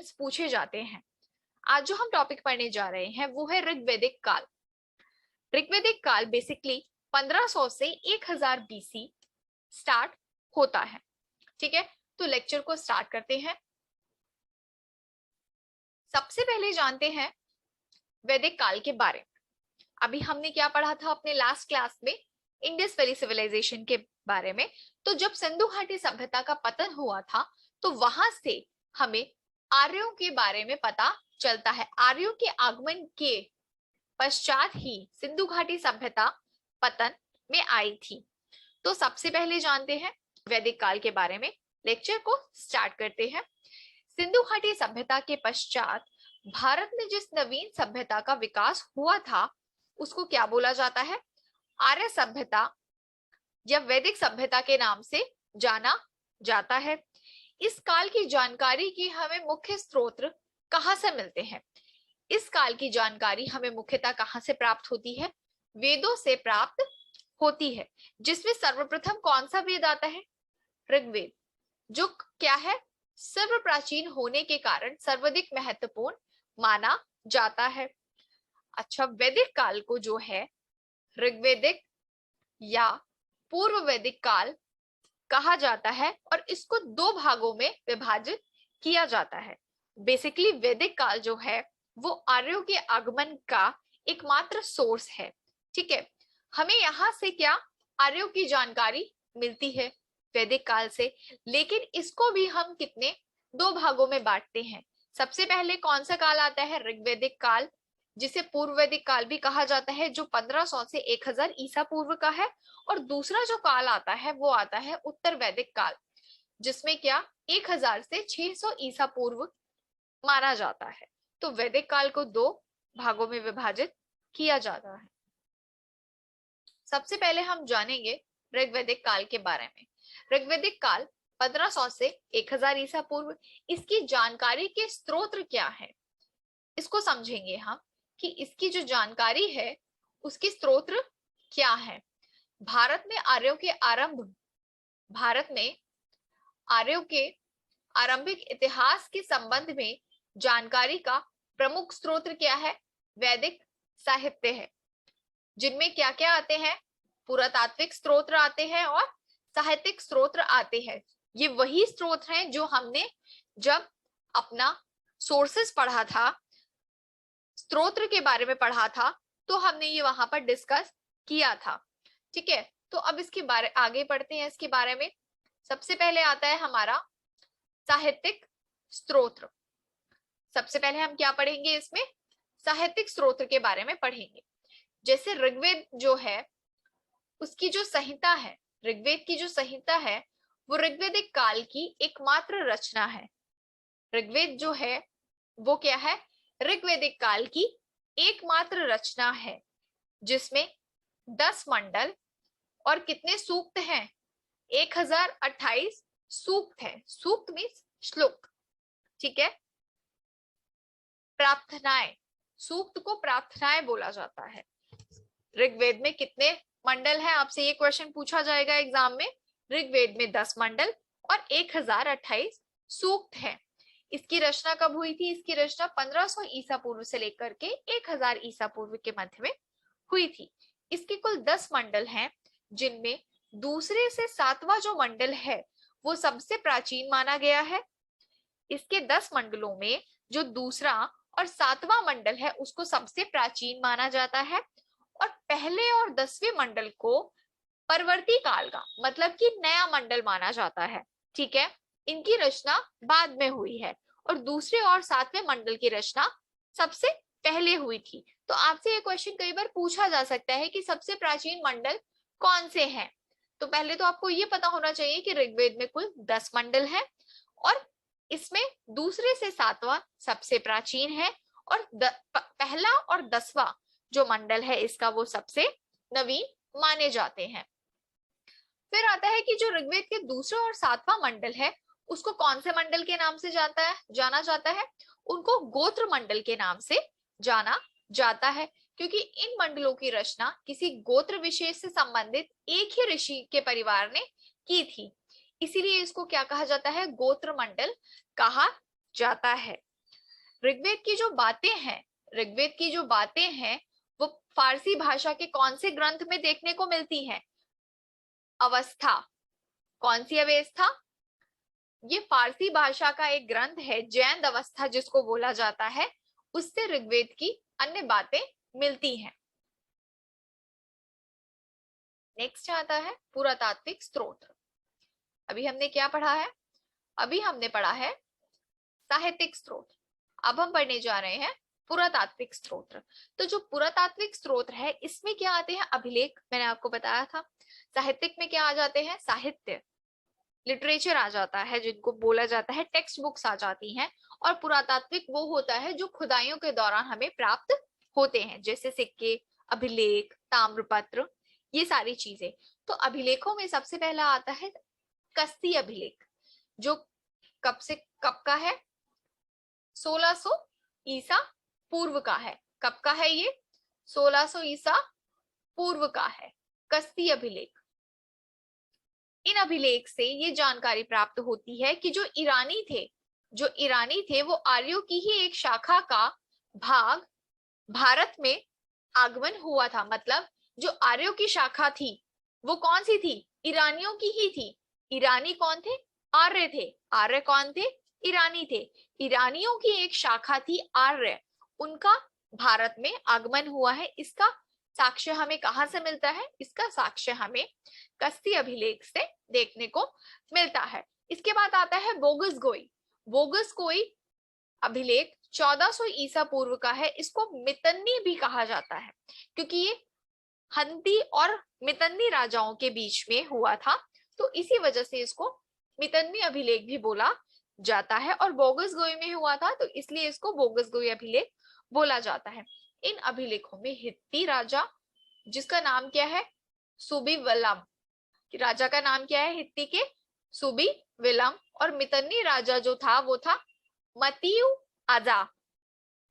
Questions पूछे जाते हैं। आज जो हम टॉपिक पढ़ने जा रहे हैं वो है ऋग्वैदिक काल। ऋग्वैदिक काल बेसिकली 1500 से 1000 बीसी स्टार्ट होता है। ठीक है, तो लेक्चर को स्टार्ट करते हैं। सबसे पहले जानते हैं वैदिक काल के बारे में। अभी हमने क्या पढ़ा था अपने लास्ट क्लास में, इंडस वैली सिविलाइजेशन के बारे में। तो जब सिंधु घाटी सभ्यता का पतन हुआ था तो वहां से हमें आर्यों के बारे में पता चलता है। आर्यों के आगमन के पश्चात ही सिंधु घाटी सभ्यता पतन में आई थी। तो सबसे पहले जानते हैं वैदिक काल के बारे में। लेक्चर को स्टार्ट करते हैं। सिंधु घाटी सभ्यता के पश्चात भारत में जिस नवीन सभ्यता का विकास हुआ था उसको क्या बोला जाता है? आर्य सभ्यता या वैदिक सभ्यता के नाम से जाना जाता है। इस काल की जानकारी की हमें मुख्य स्रोत कहां से मिलते हैं? इस काल की जानकारी हमें मुख्यतः कहां से प्राप्त होती है? वेदों से प्राप्त होती है, जिसमें सर्वप्रथम कौन सा वेद आता है? ऋग्वेद, जो क्या है, सर्व प्राचीन होने के कारण सर्वाधिक महत्वपूर्ण माना जाता है। अच्छा, वैदिक काल को जो है ऋग्वैदिक या पूर्व वैदिक काल कहा जाता है और इसको दो भागों में विभाजित किया जाता है। बेसिकली वैदिक काल जो है वो आर्यों के आगमन का एकमात्र सोर्स है। ठीक है, हमें यहाँ से क्या आर्यों की जानकारी मिलती है वैदिक काल से, लेकिन इसको भी हम कितने दो भागों में बांटते हैं। सबसे पहले कौन सा काल आता है? ऋग्वैदिक काल, जिसे पूर्व वैदिक काल भी कहा जाता है, जो 1500 से 1000 ईसा पूर्व का है। और दूसरा जो काल आता है वो आता है उत्तर वैदिक काल, जिसमें क्या 1000 से 600 ईसा पूर्व माना जाता है। तो वैदिक काल को दो भागों में विभाजित किया जाता है। सबसे पहले हम जानेंगे ऋग्वैदिक काल के बारे में। ऋग्वैदिक काल 1500 से 1000 ईसा पूर्व, इसकी जानकारी के स्रोत क्या है इसको समझेंगे हम कि इसकी जो जानकारी है उसकी स्रोत क्या है। भारत में आर्यों के आरंभिक इतिहास के संबंध में जानकारी का प्रमुख स्रोत क्या है? वैदिक साहित्य है, जिनमें क्या क्या आते हैं? पुरातात्विक स्रोत आते हैं और साहित्यिक स्रोत आते हैं। ये वही स्रोत हैं जो हमने जब अपना सोर्सेस पढ़ा था, स्रोत के बारे में पढ़ा था, तो हमने ये वहां पर डिस्कस किया था। ठीक है, तो अब इसके बारे आगे पढ़ते हैं इसके बारे में। सबसे पहले आता है हमारा साहित्यिक स्रोत। सबसे पहले हम क्या पढ़ेंगे इसमें? साहित्यिक स्रोत के बारे में पढ़ेंगे। जैसे ऋग्वेद जो है उसकी जो संहिता है, ऋग्वेद की जो संहिता है वो ऋग्वैदिक काल की एकमात्र रचना है। ऋग्वेद जो है वो क्या है? ऋग्वैदिक काल की एकमात्र रचना है, जिसमें 10 मंडल और कितने सूक्त हैं? 1028 सूक्त है। सूक्त मीन्स श्लोक। ठीक है, प्रार्थनाएं, सूक्त को प्रार्थनाएं बोला जाता है। ऋग्वेद में कितने मंडल हैं? आपसे ये क्वेश्चन पूछा जाएगा एग्जाम में। ऋग्वेद में 10 मंडल और 1028 सूक्त हैं। इसकी रचना कब हुई थी? इसकी रचना 1500 ईसा पूर्व से लेकर के 1000 ईसा पूर्व के मध्य में हुई थी। इसके कुल 10 मंडल हैं, जिनमें दूसरे से 7वां जो मंडल है वो सबसे प्राचीन माना गया है। इसके 10 मंडलों में जो दूसरा और 7वां मंडल है उसको सबसे प्राचीन माना जाता है, और पहले और 10वें मंडल को परवर्ती काल का मतलब कि नया मंडल माना जाता है। ठीक है, इनकी रचना बाद में हुई है और दूसरे और 7वें मंडल की रचना सबसे पहले हुई थी। तो आपसे ये क्वेश्चन कई बार पूछा जा सकता है कि सबसे प्राचीन मंडल कौन से हैं? तो पहले तो आपको ये पता होना चाहिए कि ऋग्वेद में कुल 10 मंडल हैं और इसमें दूसरे से 7वां सबसे प्राचीन है और पहला और 10वां जो मंडल है इसका वो सबसे नवीन माने जाते हैं। फिर आता है कि जो ऋग्वेद के दूसरा और 7वां मंडल है उसको कौन से मंडल के नाम से जाना जाता है? उनको गोत्र मंडल के नाम से जाना जाता है, क्योंकि इन मंडलों की रचना किसी गोत्र विशेष से संबंधित एक ही ऋषि के परिवार ने की थी। इसीलिए इसको क्या कहा जाता है? गोत्र मंडल कहा जाता है। ऋग्वेद की जो बातें हैं, ऋग्वेद की जो बातें हैं वो फारसी भाषा के कौन से ग्रंथ में देखने को मिलती हैं? अवस्था। कौन सी अवस्था? ये फारसी भाषा का एक ग्रंथ है, जैन अवस्था जिसको बोला जाता है, उससे ऋग्वेद की अन्य बातें मिलती हैं। नेक्स्ट आता है पुरातात्विक स्रोत। अभी हमने क्या पढ़ा है? अभी हमने पढ़ा है साहित्यिक स्रोत। अब हम पढ़ने जा रहे हैं पुरातात्विक स्रोत। तो जो पुरातात्विक स्रोत है इसमें क्या आते हैं? अभिलेख, मैंने आपको बताया था। साहित्यिक में क्या आ जाते हैं? साहित्य, लिटरेचर आ जाता है, जिनको बोला जाता है टेक्स्ट बुक्स आ जाती हैं। और पुरातात्विक वो होता है जो खुदाइयों के दौरान हमें प्राप्त होते हैं, जैसे सिक्के, अभिलेख, ताम्रपत्र, ये सारी चीजें। तो अभिलेखों में सबसे पहला आता है कस्ती अभिलेख, जो कब से कब का है? 1600 ईसा पूर्व का है। कब का है ये? 1600 ईसा पूर्व का है कस्ती अभिलेख। इन अभिलेख से ये जानकारी प्राप्त होती है कि जो ईरानी थे वो आर्यों की ही एक शाखा का भाग भारत में आगमन हुआ था। मतलब जो आर्यों की शाखा थी वो कौन सी थी? ईरानियों की ही थी। ईरानी कौन थे? आर्य थे। आर्य कौन थे? ईरानी थे। ईरानियों की एक शाखा थी आर्य, उनका भारत में आगमन हुआ है। इसका साक्ष्य हमें कहां से मिलता है? इसका साक्ष्य हमें कस्ती अभिलेख से देखने को मिलता है। इसके बाद आता है बोगस गोई। बोगस गोई अभिलेख 1400 ईसा पूर्व का है। इसको मितन्नी भी कहा जाता है क्योंकि ये हंती और मितन्नी राजाओं के बीच में हुआ था, तो इसी वजह से इसको मितन्नी अभिलेख भी बोला जाता है। और बोगस गोई में हुआ था तो इसलिए इसको बोगस गोई अभिलेख बोला जाता है। इन अभिलेखों में हित्ती राजा, जिसका नाम क्या है? सुबी वलम, राजा का नाम क्या है हित्ती के? सुबी विलम। और मितन्नी राजा जो था वो था मतियु अजा।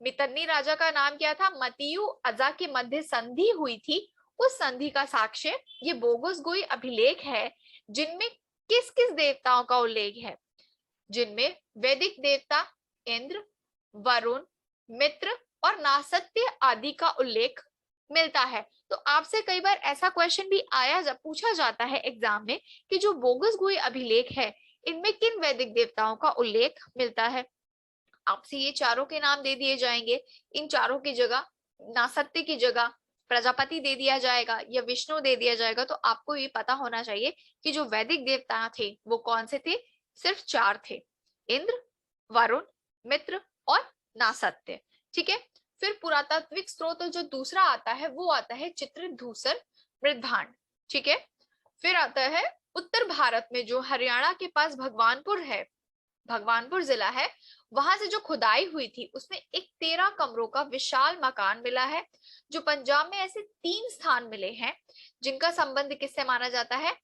मितन्नी राजा का नाम क्या था? मतियु अजा के मध्य संधि हुई थी, उस संधि का साक्ष्य ये बोगस गोई अभिलेख है, जिनमें किस किस देवताओं का उल्लेख है? जिनमें वैदिक देवता इंद्र, वरुण, मित्र और नासत्य आदि का उल्लेख मिलता है। तो आपसे कई बार ऐसा क्वेश्चन भी पूछा जाता है एग्जाम में कि जो बोगस गोई अभिलेख है इनमें किन वैदिक देवताओं का उल्लेख मिलता है? आपसे ये चारों के नाम दे दिए जाएंगे। इन चारों की जगह नासत्य की जगह प्रजापति दे दिया जाएगा या विष्णु दे दिया जाएगा। तो आपको ये पता होना चाहिए कि जो वैदिक देवता थे वो कौन से थे? सिर्फ 4 थे, इंद्र, वरुण, मित्र और नासत्य। ठीक है। फिर पुरातात्विक स्रोत जो दूसरा आता है वो आता है चित्रित धूसर मृदभांड। ठीक है। फिर आता है उत्तर भारत में जो हरियाणा के पास भगवानपुर है, भगवानपुर जिला है, वहां से जो खुदाई हुई थी उसमें एक 13 कमरों का विशाल मकान मिला है। जो पंजाब में ऐसे 3 स्थान मिले हैं जिनका संबंध किससे माना जाता है?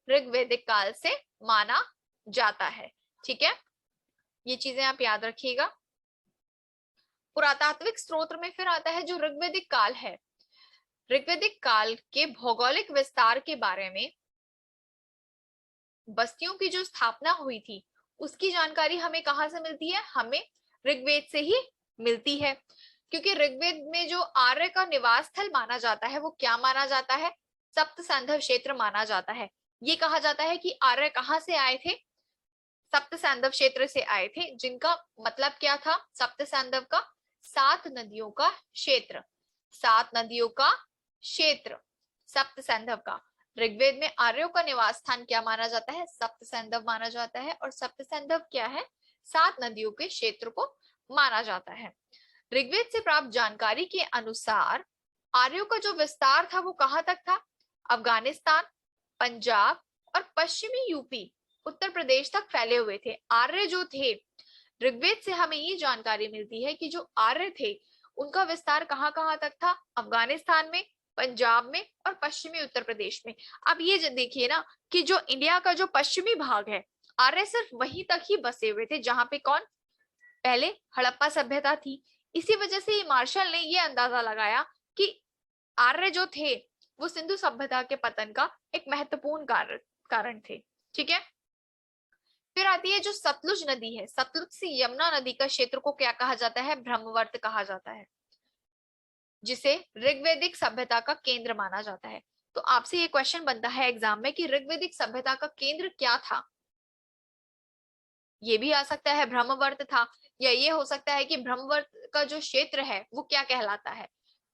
ऋग्वैदिक काल से माना जाता है। ठीक है, ये चीजें आप याद रखिएगा। पुरातात्विक स्रोत में फिर आता है जो ऋग्वैदिक काल है। ऋग्वैदिक काल के भौगोलिक विस्तार के बारे में, बस्तियों की जो स्थापना हुई थी उसकी जानकारी हमें कहां से मिलती है? हमें ऋग्वेद से ही मिलती है। क्योंकि ऋग्वेद में जो आर्य का निवास स्थल माना जाता है वो क्या माना जाता है? सप्त सैंधव क्षेत्र माना जाता है। ये कहा जाता है कि आर्य कहां से आए थे? सप्त सैंधव क्षेत्र से आए थे, जिनका मतलब क्या था? सप्त सैंधव का 7 नदियों का क्षेत्र, 7 नदियों का क्षेत्र सप्त सैंधव का। ऋग्वेद में आर्यों का निवास स्थान क्या माना जाता है? सप्त सैंधव माना जाता है। और सप्त सैंधव क्या है? 7 नदियों के क्षेत्र को माना जाता है। ऋग्वेद से प्राप्त जानकारी के अनुसार आर्यों का जो विस्तार था वो कहां तक था? अफगानिस्तान, पंजाब और पश्चिमी यूपी, उत्तर प्रदेश तक फैले हुए थे। आर्य जो थे, ऋग्वेद से हमें ये जानकारी मिलती है कि जो आर्य थे उनका विस्तार कहां कहां तक था? अफगानिस्तान में, पंजाब में और पश्चिमी उत्तर प्रदेश में। अब ये देखिए ना कि जो इंडिया का जो पश्चिमी भाग है, आर्य सिर्फ वहीं तक ही बसे हुए थे जहां पे कौन? पहले हड़प्पा सभ्यता थी। इसी वजह से मार्शल ने ये अंदाजा लगाया कि आर्य जो थे वो सिंधु सभ्यता के पतन का एक महत्वपूर्ण कारण थे। ठीक है। फिर आती है जो सतलुज नदी है, सतलुज से यमुना नदी का क्षेत्र को क्या कहा जाता है? ब्रह्मवर्त कहा जाता है, जिसे ऋग्वैदिक सभ्यता का केंद्र माना जाता है। तो आपसे ये क्वेश्चन बनता है एग्जाम में कि ऋग्वैदिक सभ्यता का केंद्र क्या था? ये भी आ सकता है ब्रह्मवर्त था, या ये हो सकता है कि ब्रह्मवर्त का जो क्षेत्र है वो क्या कहलाता है?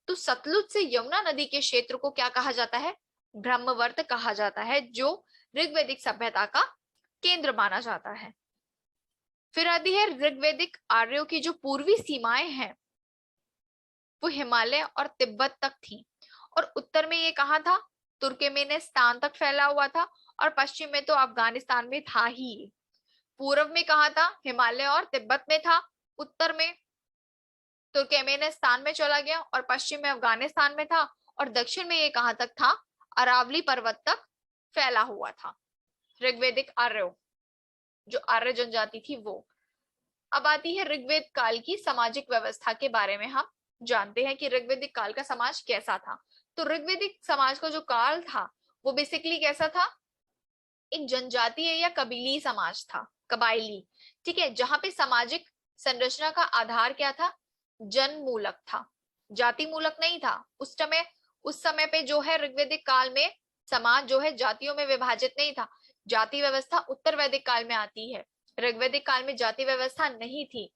तो सतलुज से यमुना नदी के क्षेत्र को क्या कहा जाता है? ब्रह्मवर्त कहा जाता है, जो ऋग्वैदिक सभ्यता का केंद्र माना जाता है। फिर आती है ऋग्वैदिक आर्यों की जो पूर्वी सीमाएं हैं वो हिमालय और तिब्बत तक थी, और उत्तर में ये कहाँ था? तुर्कमेनिस्तान तक फैला हुआ था, और पश्चिम में तो अफगानिस्तान में था ही। पूर्व में कहा था? हिमालय और तिब्बत में था, उत्तर में तुर्कमेनिस्तान में चला गया, और पश्चिम में अफगानिस्तान में था, और दक्षिण में ये कहां तक था? अरावली पर्वत तक फैला हुआ था ऋग्वैदिक आर्यों, जो आर्य जनजाति थी वो। अब आती है ऋग्वेद काल की सामाजिक व्यवस्था के बारे में। हम जानते हैं कि ऋग्वैदिक काल का समाज कैसा था। तो ऋग्वैदिक समाज का जो काल था वो बेसिकली कैसा था? एक जनजातीय या कबीली समाज था, कबायली, ठीक है, जहां पे सामाजिक संरचना का आधार क्या था? जनमूलक था, जाति मूलक नहीं था। उस समय पे जो है ऋग्वैदिक काल में समाज जो है जातियों में विभाजित नहीं था। जाति व्यवस्था उत्तर वैदिक काल में आती है, ऋग्वैदिक काल में जाति व्यवस्था नहीं थी।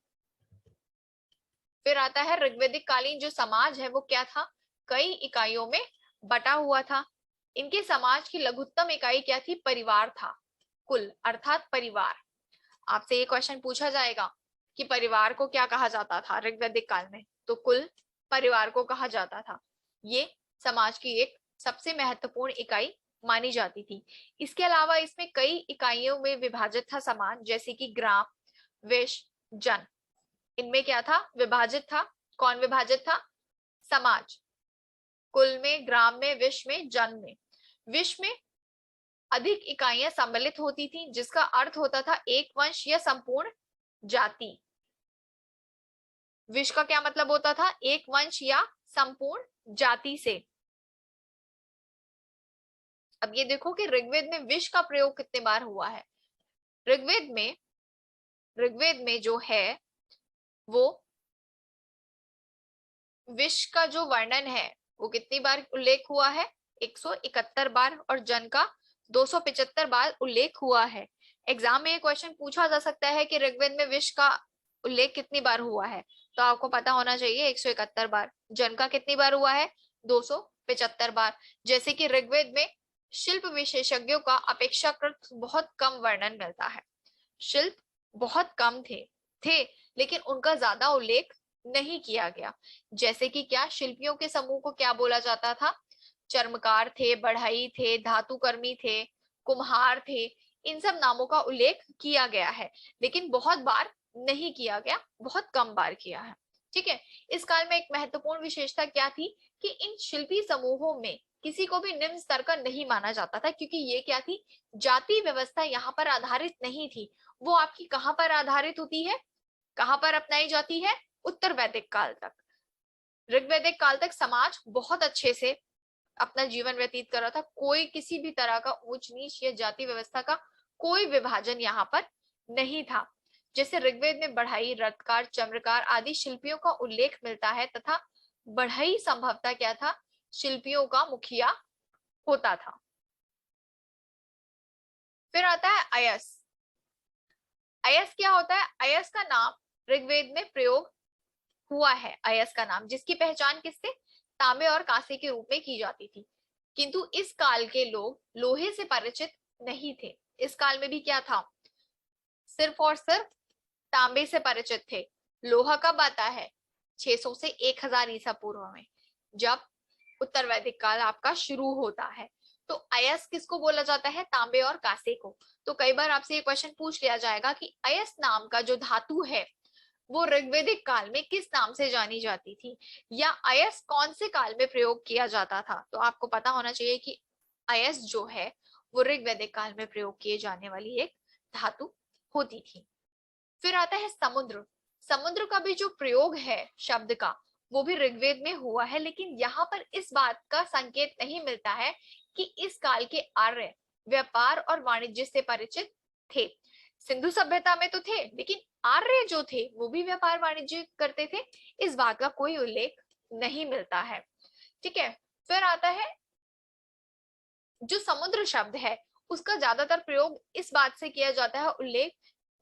फिर आता है ऋग्वैदिक कालीन जो समाज है वो क्या था? कई इकाइयों में बटा हुआ था। इनके समाज की लघुत्तम इकाई क्या थी? परिवार था, कुल अर्थात परिवार। आपसे ये क्वेश्चन पूछा जाएगा कि परिवार को क्या कहा जाता था ऋग्वैदिक काल में? तो कुल परिवार को कहा जाता था। ये समाज की एक सबसे महत्वपूर्ण इकाई मानी जाती थी। इसके अलावा इसमें कई इकाइयों में विभाजित था समाज, जैसे कि ग्राम, विश, जन। इनमें क्या था? विभाजित था। कौन विभाजित था? समाज। कुल में, ग्राम में, विश में, जन में। विश में अधिक इकाइयां सम्मिलित होती थी, जिसका अर्थ होता था एक वंश या संपूर्ण जाति। विश का क्या मतलब होता था? एक वंश या संपूर्ण जाति से। अब ये देखो कि ऋग्वेद में विश का प्रयोग कितने बार हुआ है। ऋग्वेद में जो है वो विश का जो वर्णन है वो कितनी बार उल्लेख हुआ है? 171 बार, और जन का 275 बार उल्लेख हुआ है। एग्जाम में ये क्वेश्चन पूछा जा सकता है कि ऋग्वेद में विश का उल्लेख कितनी बार हुआ है, तो आपको पता होना चाहिए 171 बार। जन का कितनी बार हुआ है? 275 बार। जैसे कि ऋग्वेद में शिल्प विशेषज्ञों का अपेक्षाकृत बहुत कम वर्णन मिलता है। शिल्प बहुत कम थे लेकिन उनका ज्यादा उल्लेख नहीं किया गया। जैसे कि क्या? शिल्पियों के समूह को क्या बोला जाता था? चर्मकार थे, बढ़ई थे, धातुकर्मी थे, कुम्हार थे। इन सब नामों का उल्लेख किया गया है, लेकिन बहुत बार नहीं किया गया, बहुत कम बार किया है। ठीक है। इस काल में एक महत्वपूर्ण विशेषता क्या थी कि इन शिल्पी समूहों में किसी को भी निम्न स्तर का नहीं माना जाता था, क्योंकि ये क्या थी? जाति व्यवस्था यहाँ पर आधारित नहीं थी। वो आपकी कहाँ पर आधारित होती है? कहाँ पर अपनाई जाती है? उत्तर वैदिक काल तक। ऋग्वैदिक काल तक समाज बहुत अच्छे से अपना जीवन व्यतीत कर रहा था। कोई किसी भी तरह का ऊंच नीच या जाति व्यवस्था का कोई विभाजन यहाँ पर नहीं था। जैसे ऋग्वेद में बढ़ई, रथकार, चम्रकार आदि शिल्पियों का उल्लेख मिलता है, तथा बढ़ई संभवतः क्या था? शिल्पियों का मुखिया होता था। फिर आता है अयस। अयस क्या होता है? अयस का नाम ऋग्वेद में प्रयोग हुआ है। अयस का नाम, जिसकी पहचान किससे? तांबे और कांसे के रूप में की जाती थी। किंतु इस काल के लोग लोहे से परिचित नहीं थे। इस काल में भी क्या था? सिर्फ और सिर्फ तांबे से परिचित थे। लोहा कब आता है? 600 से 1000 ईसा पूर्व में, जब उत्तर वैदिक काल आपका शुरू होता है। तो अयस किसको बोला जाता है? तांबे और कांसे को। तो कई बार आपसे ये क्वेश्चन पूछ लिया जाएगा कि अयस नाम का जो धातु है वो ऋग्वैदिक काल में किस नाम से जानी जाती थी, या अयस कौन से काल में प्रयोग किया जाता था। तो आपको पता होना चाहिए कि अयस जो है वो ऋग्वैदिक काल में प्रयोग किए जाने वाली एक धातु होती थी। फिर आता है समुद्र। समुद्र का भी जो प्रयोग है शब्द का, वो भी ऋग्वेद में हुआ है, लेकिन यहाँ पर इस बात का संकेत नहीं मिलता है कि इस काल के आर्य व्यापार और वाणिज्य से परिचित थे। सिंधु सभ्यता में तो थे, लेकिन आर्य जो थे वो भी व्यापार वाणिज्य करते थे, इस बात का कोई उल्लेख नहीं मिलता है। ठीक है, फिर आता है जो समुद्र शब्द है उसका ज्यादातर प्रयोग इस बात से किया जाता है, उल्लेख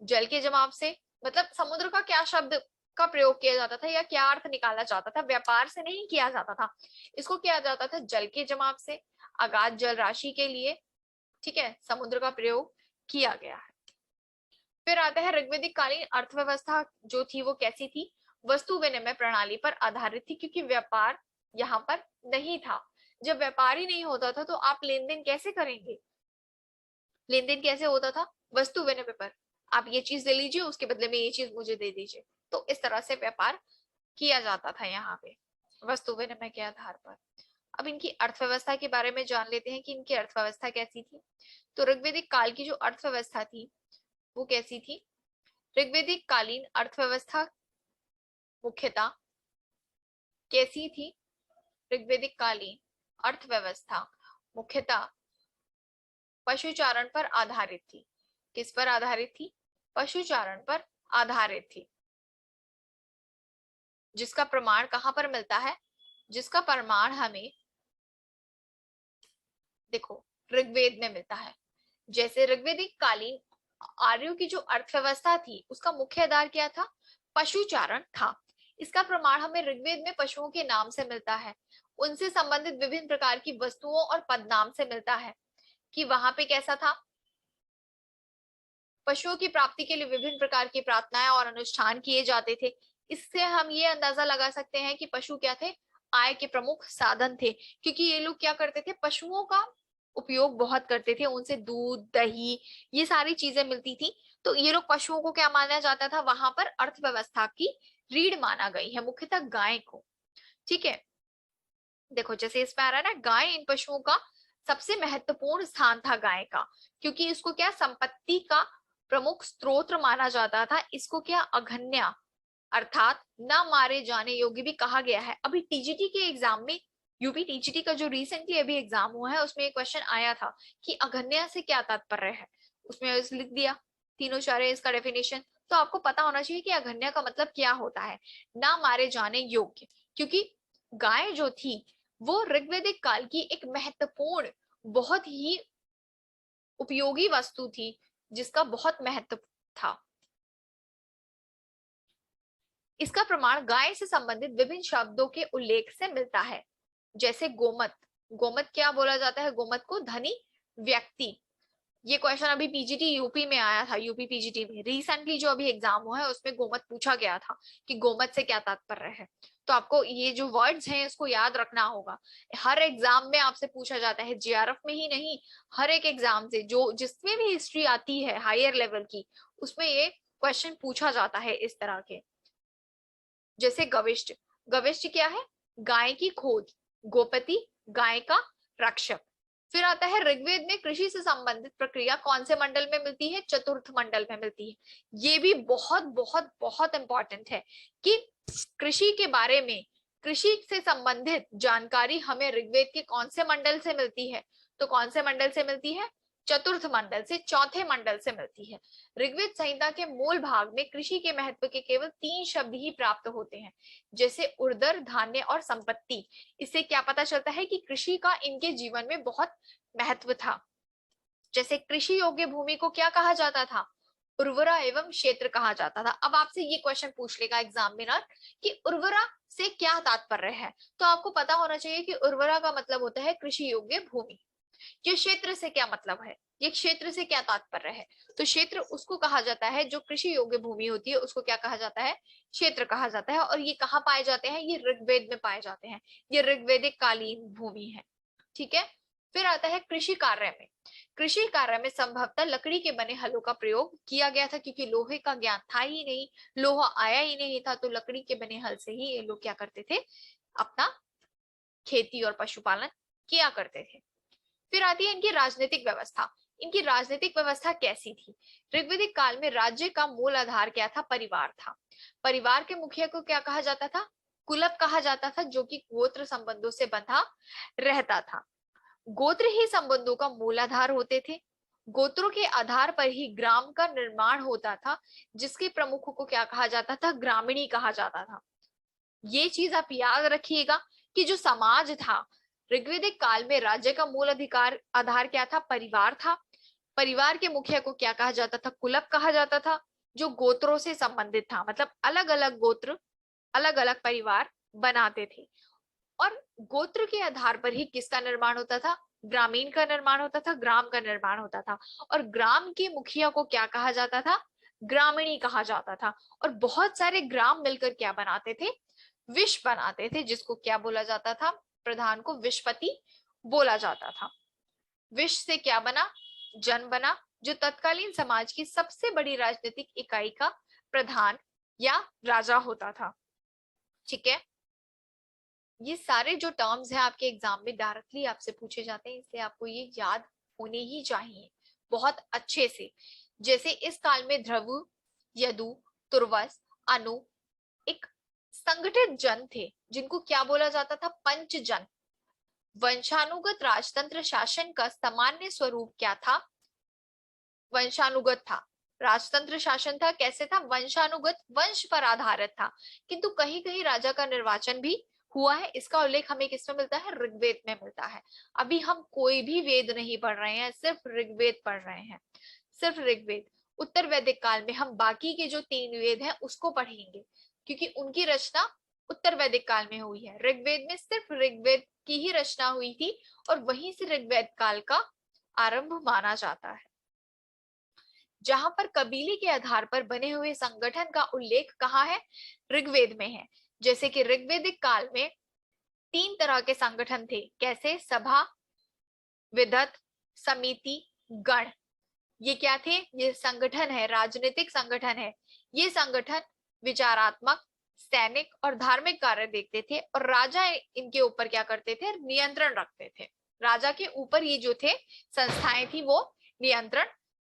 जल के जमाव से, मतलब समुद्र का क्या शब्द का प्रयोग किया जाता था या क्या अर्थ निकाला जाता था, व्यापार से नहीं किया जाता था, इसको किया जाता था जल के जमाव से, अगाध जल राशि के लिए। ठीक है, समुद्र का प्रयोग किया गया है। फिर आता है ऋग्वेदिक कालीन अर्थव्यवस्था जो थी वो कैसी थी, वस्तु विनिमय प्रणाली पर आधारित थी, क्योंकि व्यापार यहाँ पर नहीं था। जब व्यापार ही नहीं होता था तो आप लेन देन कैसे करेंगे, लेन देन कैसे होता था, वस्तु विनिमय पर, आप ये चीज दे लीजिए उसके बदले में ये चीज मुझे दे दीजिए, तो इस तरह से व्यापार किया जाता था यहाँ पे वस्तु विनिमय के आधार पर। अब इनकी अर्थव्यवस्था के बारे में जान लेते हैं कि इनकी अर्थव्यवस्था कैसी थी। तो ऋग्वेदिक काल की जो अर्थव्यवस्था थी वो कैसी थी, ऋग्वेदिक कालीन अर्थव्यवस्था मुख्यतः कैसी थी, ऋग्वेदिक कालीन अर्थव्यवस्था मुख्यतः पशुचारण पर आधारित थी। किस पर आधारित थी, पशुचारण पर आधारित थी, जिसका प्रमाण कहां पर मिलता है, जिसका प्रमाण हमें देखो ऋग्वेद में मिलता है। जैसे ऋग्वेदिक कालीन आर्यों की जो अर्थव्यवस्था थी उसका मुख्य आधार क्या था, पशुचारण था। इसका प्रमाण हमें ऋग्वेद में पशुओं के नाम से मिलता है, उनसे संबंधित विभिन्न प्रकार की वस्तुओं और पदनाम से मिलता है कि वहां पे कैसा था, पशुओं की प्राप्ति के लिए विभिन्न प्रकार की प्रार्थनाएं और अनुष्ठान किए जाते थे। इससे हम ये अंदाजा लगा सकते हैं कि पशु क्या थे, आय के प्रमुख साधन थे, क्योंकि ये लोग क्या करते थे, पशुओं का उपयोग बहुत करते थे, उनसे दूध दही ये सारी चीजें मिलती थी, तो ये लोग पशुओं को क्या माना जाता था, वहां पर अर्थव्यवस्था की रीढ़ माना गई है, मुख्यतः गाय को। ठीक है, देखो जैसे इसमें आ रहा है ना, गाय इन पशुओं का सबसे महत्वपूर्ण स्थान था गाय का, क्योंकि इसको क्या संपत्ति का प्रमुख स्रोत माना जाता था, इसको क्या अघन्या अर्थात न मारे जाने योग्य भी कहा गया है। अभी टीजीटी के एग्जाम में, यूपी टीजीटी का जो रिसेंटली अभी एग्जाम हुआ है उसमें एक क्वेश्चन आया था कि अघन्या से क्या तात्पर्य है, उसमें लिख दिया तीनों चारे इसका डेफिनेशन। तो आपको पता होना चाहिए कि अघन्या का मतलब क्या होता है, ना मारे जाने योग्य, क्योंकि गाय जो थी वो ऋग्वेदिक काल की एक महत्वपूर्ण बहुत ही उपयोगी वस्तु थी जिसका बहुत महत्व था। इसका प्रमाण गाय से संबंधित विभिन्न शब्दों के उल्लेख से मिलता है, जैसे गोमत, गोमत क्या बोला जाता है, गोमत को धनी व्यक्ति। ये क्वेश्चन अभी पीजीटी यूपी में आया था, यूपी पीजीटी में रिसेंटली जो अभी एग्जाम हुआ है उसमें गोमत पूछा गया था कि गोमत से क्या तात्पर्य है। तो आपको ये जो वर्ड्स हैं इसको याद रखना होगा, हर एग्जाम में आपसे पूछा जाता है, जीआरएफ में ही नहीं हर एक एग्जाम से, जो जिसमें भी हिस्ट्री आती है हायर लेवल की उसमें ये क्वेश्चन पूछा जाता है इस तरह के। जैसे गविष्ट, गविष्ट क्या है, गाय की खोज, गोपति गाय का रक्षक। फिर आता है ऋग्वेद में कृषि से संबंधित प्रक्रिया कौन से मंडल में मिलती है, चतुर्थ मंडल में मिलती है। ये भी बहुत बहुत बहुत इंपॉर्टेंट है कि कृषि के बारे में, कृषि से संबंधित जानकारी हमें ऋग्वेद के कौन से मंडल से मिलती है, तो कौन से मंडल से मिलती है, चतुर्थ मंडल से, चौथे मंडल से मिलती है। ऋग्वेद संहिता के मूल भाग में कृषि के महत्व के केवल 3 शब्द ही प्राप्त होते हैं, जैसे उर्दर, धान्य और संपत्ति। इससे क्या पता चलता है कि कृषि का इनके जीवन में बहुत महत्व था। जैसे कृषि योग्य भूमि को क्या कहा जाता था, उर्वरा एवं क्षेत्र कहा जाता था। अब आपसे ये क्वेश्चन पूछ लेगा एग्जामिनर कि उर्वरा से क्या तात्पर्य है, तो आपको पता होना चाहिए कि उर्वरा का मतलब होता है कृषि योग्य भूमि। ये क्षेत्र से क्या मतलब है, ये क्षेत्र से क्या तात्पर्य है, तो क्षेत्र उसको कहा जाता है जो कृषि योग्य भूमि होती है, उसको क्या कहा जाता है, क्षेत्र कहा जाता है। और ये कहाँ पाए जाते हैं, ये ऋग्वेद में पाए जाते हैं, ये ऋग्वेदिक कालीन भूमि है। ठीक है, फिर आता है कृषि कार्य में। कृषि कार्य में संभवतः लकड़ी के बने हलों का प्रयोग किया गया था, क्योंकि लोहे का ज्ञान था ही नहीं, लोहा आया ही नहीं था, तो लकड़ी के बने हल से ही ये लोग क्या करते थे, अपना खेती और पशुपालन किया करते थे। फिर आती है इनकी राजनीतिक व्यवस्था। इनकी राजनीतिक व्यवस्था कैसी थी, ऋग्वेदिक काल में राज्य का मूल आधार क्या था, परिवार था। परिवार के मुखिया को क्या कहा जाता था, कुलप कहा जाता था, जो कि गोत्र संबंधों से बंधा रहता था। गोत्र ही संबंधों का मूल आधार होते थे। गोत्रों के आधार पर ही ग्राम का निर्माण होता था, जिसके प्रमुखों को क्या कहा जाता था? ग्रामीणी कहा जाता था। ये चीज आप याद रखिएगा कि जो समाज था ऋग्वेदिक काल में, राज्य का मूल अधिकार आधार क्या था? परिवार था। परिवार के मुखिया को क्या कहा जाता था? कुलप कहा जाता था, जो गोत्रों से संबंधित था। मतलब अलग अलग गोत्र, अलग अलग परिवार बनाते थे, और गोत्र के आधार पर ही किसका निर्माण होता था? ग्रामीण का निर्माण होता था, ग्राम का निर्माण होता था। और ग्राम के मुखिया को क्या कहा जाता था? ग्रामीणी कहा जाता था। और बहुत सारे ग्राम मिलकर क्या बनाते थे? विश बनाते थे, जिसको क्या बोला जाता था? प्रधान को विशपति बोला जाता था। विश से क्या बना? जन बना, जो तत्कालीन समाज की सबसे बड़ी राजनीतिक इकाई का प्रधान या राजा होता था। ठीक है, ये सारे जो टर्म्स हैं आपके एग्जाम में डायरेक्टली आपसे पूछे जाते हैं, इसलिए आपको ये याद होने ही चाहिए बहुत अच्छे से। जैसे इस काल में ध्रुव, यदु, तुर्वस, अनु एक संगठित जन थे, जिनको क्या बोला जाता था? पंचजन। वंशानुगत राजतंत्र शासन का सामान्य स्वरूप क्या था? वंशानुगत था। राजतंत्र शासन था, कैसे था? वंशानुगत, वंश पर आधारित था। किंतु कहीं कहीं राजा का निर्वाचन भी हुआ है। इसका उल्लेख हमें किसमें मिलता है? ऋग्वेद में मिलता है। अभी हम कोई भी वेद नहीं पढ़ रहे हैं, सिर्फ ऋग्वेद पढ़ रहे हैं, सिर्फ ऋग्वेद। उत्तर वैदिक काल में हम बाकी के जो 3 वेद हैं उसको पढ़ेंगे, क्योंकि उनकी रचना उत्तर वैदिक काल में हुई है। ऋग्वेद में सिर्फ ऋग्वेद की ही रचना हुई थी, और वहीं से ऋग्वेद काल का आरंभ माना जाता है। जहां पर कबीले के आधार पर बने हुए संगठन का उल्लेख कहाँ है? ऋग्वेद में है। जैसे कि ऋग्वेदिक काल में 3 तरह के संगठन थे। कैसे? सभा, विदत, समिति, गण। ये क्या थे? ये संगठन है, राजनीतिक संगठन है। ये संगठन विचारात्मक, सैनिक और धार्मिक कार्य देखते थे, और राजा इनके ऊपर क्या करते थे? नियंत्रण रखते थे। राजा के ऊपर ये जो थे संस्थाएं थी, वो नियंत्रण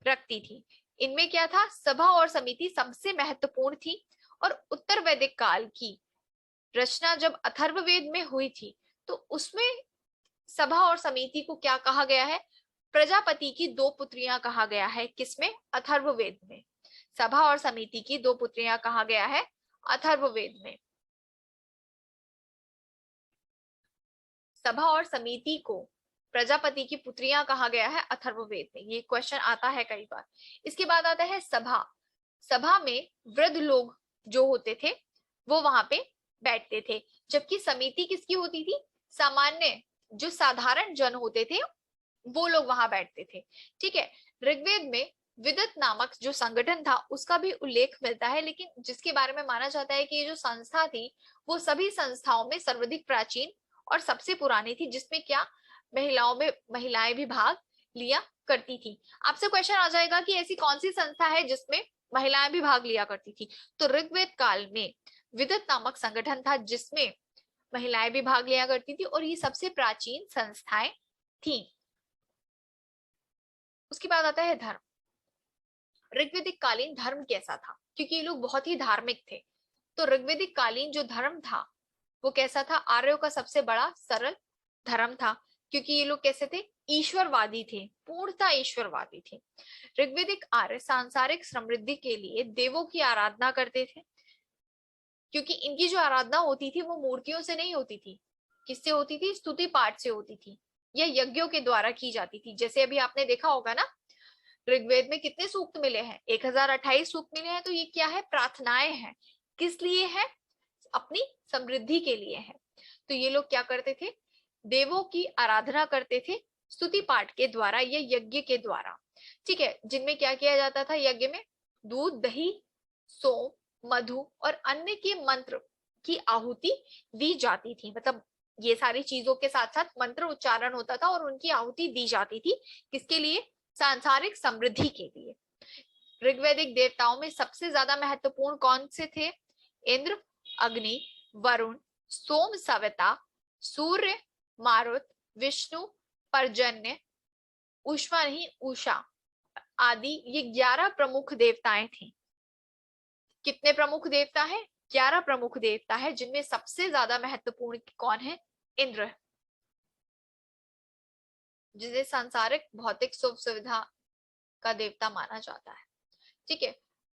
रखती थी। इनमें क्या था? सभा और समिति सबसे महत्वपूर्ण थी। और उत्तर वैदिक काल की रचना जब अथर्ववेद में हुई थी, तो उसमें सभा और समिति को क्या कहा गया है? प्रजापति की 2 पुत्रियां कहा गया है। किसमें? अथर्ववेद में। सभा और समिति की 2 पुत्रियां कहा गया है अथर्ववेद में। सभा और समिति को प्रजापति की पुत्रियां कहा गया है अथर्ववेद में। ये क्वेश्चन आता है कई बार। इसके बाद आता है सभा। सभा में वृद्ध लोग जो होते थे वो वहां पे बैठते थे, जबकि समिति किसकी होती थी? सामान्य, जो साधारण जन होते थे वो लोग वहां बैठते थे। ठीक है, ऋग्वेद में विदत नामक जो संगठन था उसका भी उल्लेख मिलता है, लेकिन जिसके बारे में माना जाता है कि ये जो संस्था थी वो सभी संस्थाओं में सर्वाधिक प्राचीन और सबसे पुरानी थी, जिसमें क्या महिलाएं भी भाग लिया करती थी। आपसे क्वेश्चन आ जाएगा कि ऐसी कौन सी संस्था है जिसमें महिलाएं भी भाग लिया करती थी? तो ऋग्वेद काल में विदत नामक संगठन था, जिसमें महिलाएं भी भाग लिया करती थी, और ये सबसे प्राचीन संस्थाएं थी। उसके बाद आता है धर्म। ऋग्वेदिक कालीन धर्म कैसा था? क्योंकि ये लोग बहुत ही धार्मिक थे, तो ऋग्वेदिक कालीन जो धर्म था वो कैसा था? आर्यों का सबसे बड़ा सरल धर्म था, क्योंकि ये लोग कैसे थे? ईश्वरवादी थे, पूर्णतः ईश्वरवादी थे। ऋग्वेदिक आर्य सांसारिक समृद्धि के लिए देवों की आराधना करते थे, क्योंकि इनकी जो आराधना होती थी वो मूर्तियों से नहीं होती थी। किससे होती थी? स्तुति पाठ से होती थी, या यज्ञों के द्वारा की जाती थी। जैसे अभी आपने देखा होगा ना, ऋग्वेद में कितने सूक्त मिले हैं? 1028 सूक्त मिले हैं। तो ये क्या है? प्रार्थनाएं हैं। किस लिए है? अपनी समृद्धि के लिए है। तो ये लोग क्या करते थे? देवों की आराधना करते थे स्तुति पाठ के द्वारा या यज्ञ के द्वारा। ठीक है, जिनमें क्या किया जाता था यज्ञ में? दूध, दही, सोम, मधु और अन्य के मंत्र की आहुति दी जाती थी। मतलब ये सारी चीजों के साथ साथ मंत्र उच्चारण होता था और उनकी आहुति दी जाती थी। किसके लिए? सांसारिक समृद्धि के लिए। ऋग्वैदिक देवताओं में सबसे ज्यादा महत्वपूर्ण कौन से थे? इंद्र, अग्नि, वरुण, सोम सविता, सूर्य, मारुत, विष्णु, पर्जन्य, उष्मा नहीं उषा आदि। ये 11 प्रमुख देवताएं थी। कितने प्रमुख देवता है? 11 प्रमुख देवता है, जिनमें सबसे ज्यादा महत्वपूर्ण कौन है? इंद्र, जिसे सांसारिक भौतिक सुख सुविधा का देवता माना जाता है। ठीक है,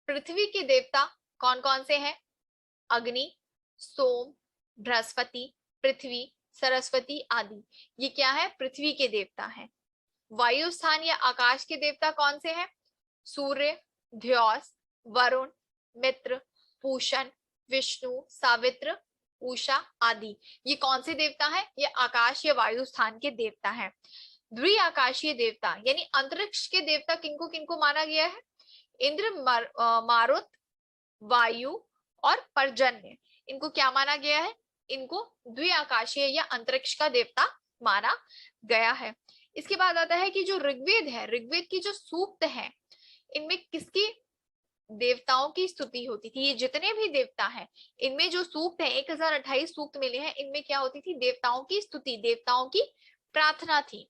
पृथ्वी के देवता कौन कौन से हैं? अग्नि, सोम, बृहस्पति, पृथ्वी, सरस्वती आदि, ये क्या है? पृथ्वी के देवता हैं। वायु स्थान या आकाश के देवता कौन से हैं? सूर्य, ध्योस, वरुण, मित्र, पूषण, विष्णु, सावित्र, उषा आदि, ये कौन से देवता हैं? ये आकाश या वायु स्थान के देवता हैं। द्विआकाशीय देवता यानी अंतरिक्ष के देवता किनको किनको माना गया है? इंद्र, मारुत, वायु और पर्जन्य, इनको क्या माना गया है? इनको द्विआकाशीय या अंतरिक्ष का देवता माना गया है। इसके बाद आता है कि जो ऋग्वेद है, ऋग्वेद की जो सूक्त है, इनमें किसकी देवताओं की स्तुति होती थी? ये जितने भी देवता हैं, इनमें जो सूक्त है 1028 सूक्त मिले हैं, इनमें क्या होती थी? देवताओं की स्तुति, देवताओं की प्रार्थना थी।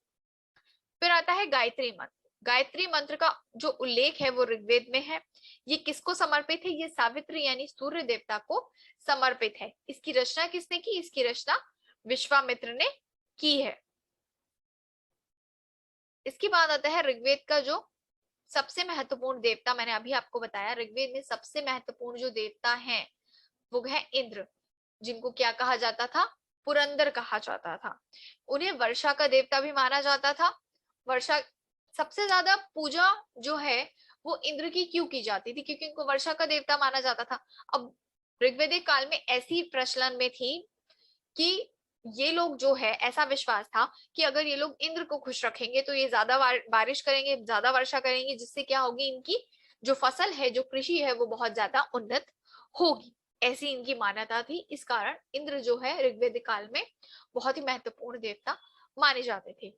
फिर आता है गायत्री मंत्र। गायत्री मंत्र का जो उल्लेख है वो ऋग्वेद में है। ये किसको समर्पित है? ये सावित्री यानी सूर्य देवता को समर्पित है। इसकी रचना किसने की? इसकी रचना विश्वामित्र ने की है। इसके बाद आता है ऋग्वेद का जो सबसे महत्वपूर्ण देवता, मैंने अभी आपको बताया ऋग्वेद में सबसे महत्वपूर्ण जो देवता है वो है इंद्र, जिनको क्या कहा जाता था? पुरंदर कहा जाता था। उन्हें वर्षा का देवता भी माना जाता था। वर्षा, सबसे ज्यादा पूजा जो है वो इंद्र की क्यों की जाती थी? क्योंकि इनको वर्षा का देवता माना जाता था। अब ऋग्वेदिक काल में ऐसी प्रचलन में थी कि ये लोग जो है, ऐसा विश्वास था कि अगर ये लोग इंद्र को खुश रखेंगे तो ये ज्यादा बारिश करेंगे, ज्यादा वर्षा करेंगे, जिससे क्या होगी? इनकी जो फसल है, जो कृषि है, वो बहुत ज्यादा उन्नत होगी। ऐसी इनकी मान्यता थी। इस कारण इंद्र जो है ऋग्वेदिक काल में बहुत ही महत्वपूर्ण देवता माने जाते थे।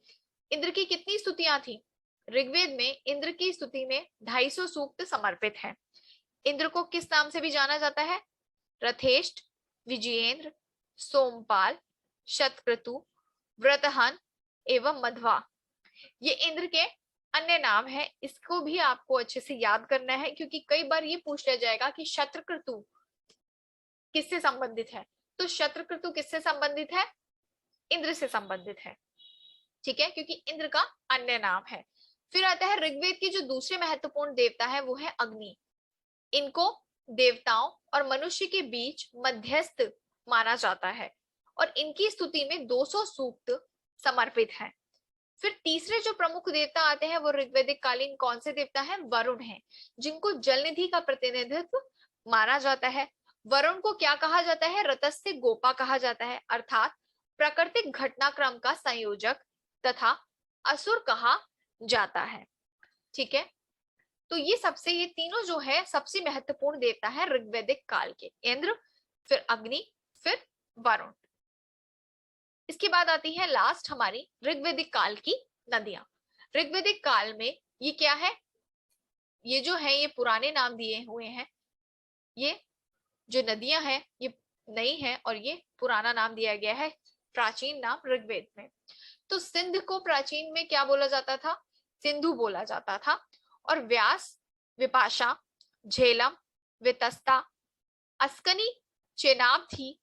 इंद्र की कितनी स्तुतियां थी? ऋग्वेद में इंद्र की स्तुति में 250 सूक्त समर्पित है। इंद्र को किस नाम से भी जाना जाता है? रथेष्ट, विजयेंद्र, सोमपाल, शतक्रतु, व्रतहन एवं मध्वा, ये इंद्र के अन्य नाम है। इसको भी आपको अच्छे से याद करना है, क्योंकि कई बार ये पूछ लिया जाएगा कि शतक्रतु किससे संबंधित है? तो शतक्रतु किससे संबंधित है? इंद्र से संबंधित है। ठीक है, क्योंकि इंद्र का अन्य नाम है। फिर आता है ऋग्वेद की जो दूसरे महत्वपूर्ण देवता है वो है अग्नि। इनको देवताओं और मनुष्य के बीच मध्यस्थ माना जाता है और इनकी स्तुति में 200 सूक्त समर्पित हैं। फिर तीसरे जो प्रमुख देवता आते हैं वो ऋग्वेदिक कालीन कौन से देवता हैं? वरुण हैं, जिनको जलनिधि का प्रतिनिधित्व माना जाता है। वरुण को क्या कहा जाता है? रतस्य गोपा कहा जाता है, अर्थात प्राकृतिक घटनाक्रम का संयोजक तथा असुर कहा जाता है। ठीक है, तो ये तीनों जो है सबसे महत्वपूर्ण देवता है ऋग्वेदिक काल के। इंद्र, फिर अग्नि, फिर वरुण। इसके बाद आती है लास्ट हमारी ऋग्वेदिक काल की नदियां। ऋग्वेदिक काल में ये क्या है? ये जो है ये पुराने नाम दिए हुए हैं। ये जो नदियां हैं ये नई है और ये पुराना नाम दिया गया है, प्राचीन नाम ऋग्वेद में। तो सिंध को प्राचीन में क्या बोला जाता था? सिंधु बोला जाता था। और व्यास, विपाशा, झेलम, वितस्ता, अस्कनी, चेनाब थी।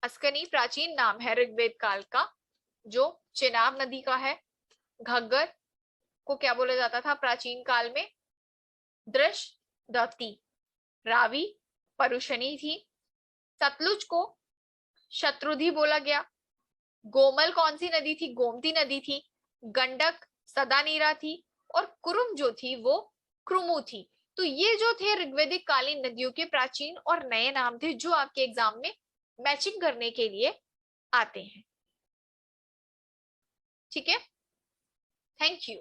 अस्कनी प्राचीन नाम है ऋग्वेद काल का, जो चेनाब नदी का है। घग्गर को क्या बोला जाता था प्राचीन काल में? दृष्टद्युति। रावी परुशनी थी। सतलुज को शत्रुधि बोला गया। गोमल कौन सी नदी थी? गोमती नदी थी। गंडक सदानीरा थी और कुरुम जो थी वो क्रुमु थी। तो ये जो थे ऋग्वेदिक कालीन नदियों के प्राचीन और नए नाम थे, जो आपके एग्जाम में मैचिंग करने के लिए आते हैं। ठीक है, थैंक यू।